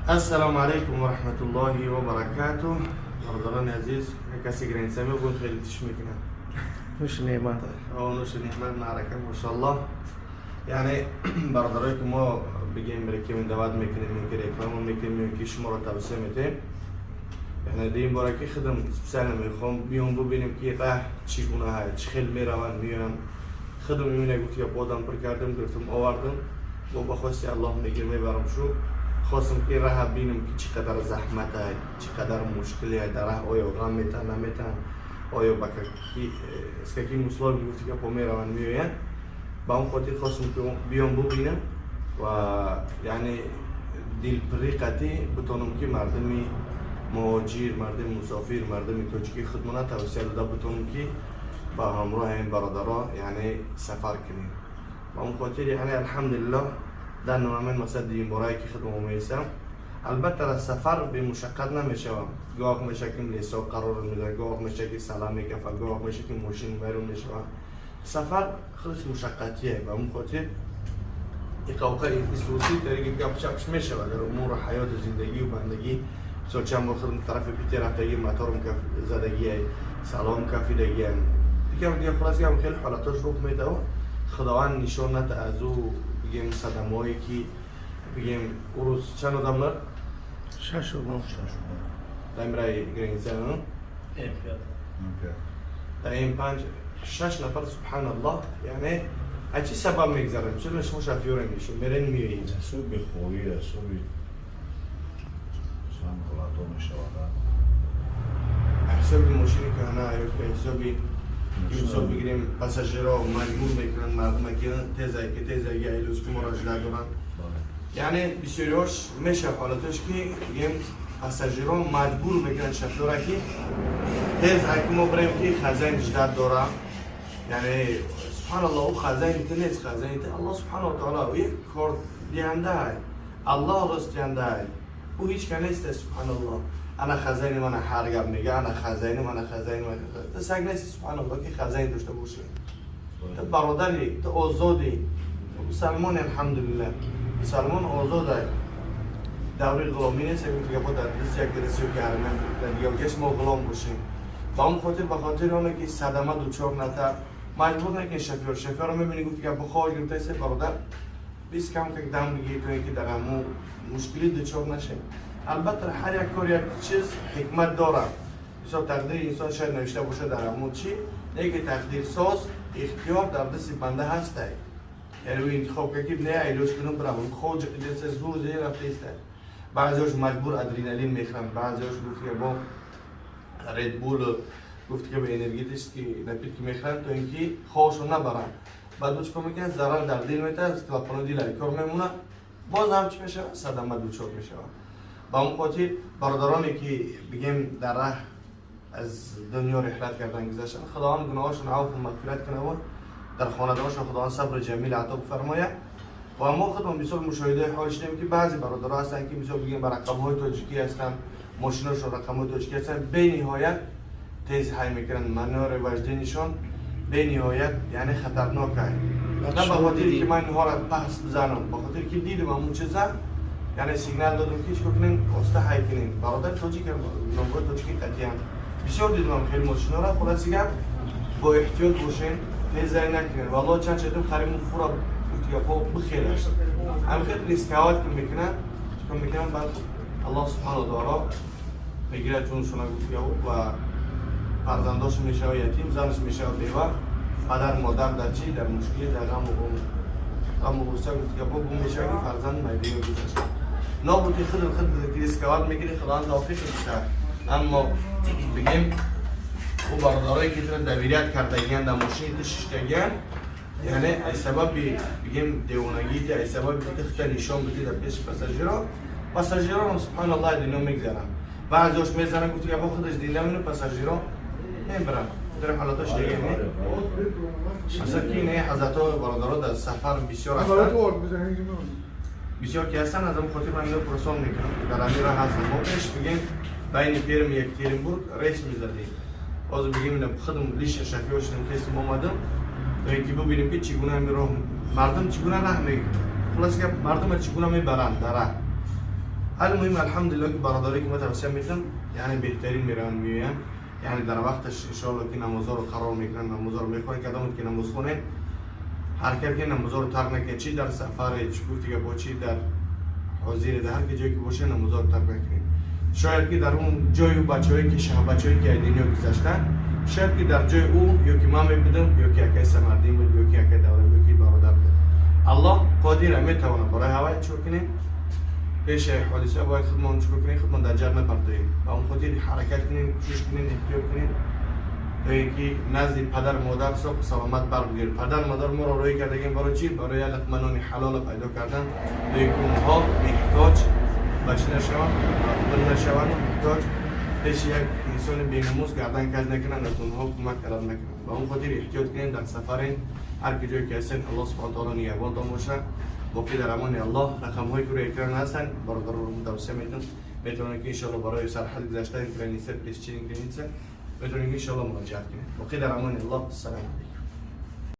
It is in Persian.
السلام عليكم ورحمة الله وبركاته. برادران عزيز كاسي جرين سامي وقول خير تشميكنا نوش نعمات أو نوش نعمات معركة ما شاء الله. يعني برادرانكم ما بيجي مركي من دواد ممكن من كده يفهموا ممكن من كيش مرتب سنتين. يعني دين بركي خدم سالم يخون بيوم ببینیم که ته چی گونه های چخیل میروند میان خدم میونه گفت یا پودم پر کردم گفتم آوردم و با خواستی الله میگیر میبرم شو خواستم که راه بینم که چقدر زحمت های چقدر مشکلی های در راه آیا غم میتن نمیتن آیا بکی اسکی مسلمان گفت که پا میروند میان با اون خاطر خواستم که بیام ببینم و یعنی دل پریقتی بتونم که مردمی مهاجر، مردم مسافر، مردم توجیکی خدمات توصیه داده بتونم که با همراه این برادرها یعنی سفر کنیم. با اون خاطر یعنی الحمدلله در نمامن مثلا دیم برای که خدمت میسم. البته در سفر به مشقت نمیشوم. گاه میشه که لیسا قرار میده، گاه میشه که سلام میکفه، گاه میشه که ماشین بیرون میشوم. سفر خیلی مشقتیه. با اون خاطر اقاوقه خصوصی طریقی گپشپ میشه در امور حیات زندگی و بندگی. سو چند بار خدم طرف پیتی رفتگی مطارم کف زدگی سلام کفیدگی دیگه خلاص گم خیلی حالاتش روح میده و خداوند نشان نده از او بگیم صدمه‌ای که بگیم روز چند آدم لر؟ شش و نه دایمرای گرینزن در این پنج شش نفر سبحان الله یعنی اچی سبب میگذارن چون شما شافیور میشون میرن میایین سو بخوری سو حسابی ماشینی که هنه یا که حسابی حساب بگیریم پاساژیرها مجبور میکنن مردم که تیزایی ایلوز که مراجعه دارن یعنی بسیاریش میشه حالتش که بگیم پاساژیرها مجبور میکنن شفیورا که تیز هایی ما بریم که خزین جدید داره یعنی سبحان الله او خزین نیست خزین الله سبحانه و تعالی و یک کار دیانده های الله راست دیانده های او هیچ که نیست سبحان الله انا خزین من هرگب میگه انا خزین من تو سگ نیست سبحان الله که خزین داشته باشه تو برادری تو آزادی مسلمان الحمدلله مسلمان آزاده دوری غلامی نیست که با در دست یک درسی و گرمه در دیگه کش ما غلام باشیم با اون خاطر بخاطر همه که صدمه دوچار نتر مجبور نکن شفیار رو میبینی گفتی که بخواهی گرفته سه برادر بیست کم که دم بگی تو اینکه در همون مشکلی دوچار نشیم البته هر یک کار یک چیز حکمت داره مثلا تقدیر انسان شاید نوشته باشه در همون چی نه تقدیر ساز اختیار در دست بنده هسته یعنی او انتخاب که نه ایلوش کنم برام خود دست زور زیر رفته است بعضیش مجبور ادرنالین میخرن بعضیش گفت که با رید بول گفت که به انرژیتش که نپید که میخرن تو اینکه خوشو نبرن بعد چیکار میکنن ضرر در دل میته از کلاپانو دیلای کار میمونه باز هم چی میشه صدمه دوچار میشه با اون خاطر برادرانی که بگیم در راه از دنیا رحلت کردن گذشتن خداوند گناهاشون عفو و مغفرت کنه و در خانواده‌هاشون خداوند صبر جمیل عطا بفرمایه و ما خودمون بسیار مشاهده حالش نمی که بعضی برادرها هستن که مثلا بگیم بر رقم‌های تاجیکی هستن ماشیناشون رقم‌های تاجیکی هستن به نهایت تیز های میکنن منور وجدانشون به نهایت یعنی خطرناک است نه به خاطر که من اینها را بحث بزنم به خاطر که دیدم همون چیزا یعنی سیگنال دادم که چیکار کنین واسه های کنین برادر تاجیک نمبر تاجیکی قطعا بسیار دیدم خیلی ماشینا را خلاص میگم با احتیاط باشین تیزی نکنین والله چند چطور خریم فورا یا با بخیرش هم خیلی ریسکاوات که میکنن چیکار میکنن بعد الله سبحانه و تعالی میگیره جونشون و فرزنداش میشه یتیم زنش میشه بیوه پدر مادر در چی در مشکلی در غم و غصه گفت که با بوم میشه که فرزند میبینه گذاشته نابودی خیلی ریسکاوات میگیره خداوند توفیق بده اما بگیم او برادرایی که تر دویریت کردگیان در ماشین ششتگیان یعنی ای سبب بگیم دیوانگی ای سبب تخت نشان بدی در پیش پاساژیرها هم سبحان الله دینو میگذارن بعضیش میزنن گفت که با خودش دینا اینو پاساژیرها نمیبرن در حالاتش دیگه نه مثلا که نه حضرت برادرها در سفر بسیار هستن بسیار که هستن از اون خاطر من اینو پرسان میکنم در همین راه هستن ما پیش بگیم بین پیرم یک تیرنبورگ ریس میزدیم باز بگیم اینو خودم لیش شفیوش نمیخواستم اومدم تا اینکه ببینیم که چگونه میرم مردم چگونه راه میگن خلاص که مردم چگونه میبرن در راه المهم الحمدلله که برادری که ما توصیه میتونم یعنی بهترین میرن میویم یعنی در وقتش انشالله که نمازها رو قرار میکنن نمازها رو میخونن که آدم که نماز خونه هر که نمازها رو ترک نکنه چی در سفر چی گفتی که با چی در حاضر در هر جایی که باشه نمازها رو ترک نکنید شاید که در اون جای و بچه‌هایی که بچه‌هایی که دنیا گذشتن شاید که در جای او یا که من میبودم یا که یکی سمردین بود یا که یکی دولت یا که برادر بود الله قادر میتونه برای هوای چو کنیم پیش حادثه باید خودمان چو کنیم خودمان در جر نپردازیم و اون خاطر حرکت کنیم کوشش کنیم احتیاط کنیم تا اینکه نزد پدر مادر صبح سلامت برگردیم پدر مادر ما را روی کردگیم برای چی برای لقمه نان حلال پیدا کردن تا اینکه اونها محتاج بچه نشوند بل نشوند محتاج پیش یک انسان بی‌نموز گردن کج نکنن از اونها کمک طلب نکنن و اون خاطر احتیاط کنیم در سفر هر جایی که هستن الله سبحانه و تعالی نگهبان باشه باقی در امان الله رقم هایی که روی اکران هستن برادر رو متوسط میتونن که ان شاء الله برای سرحد گذشتن کرنیسه پلیس چینگ میتونن که ان شاء الله مراجعت کنیم باقی در امان الله السلام علیکم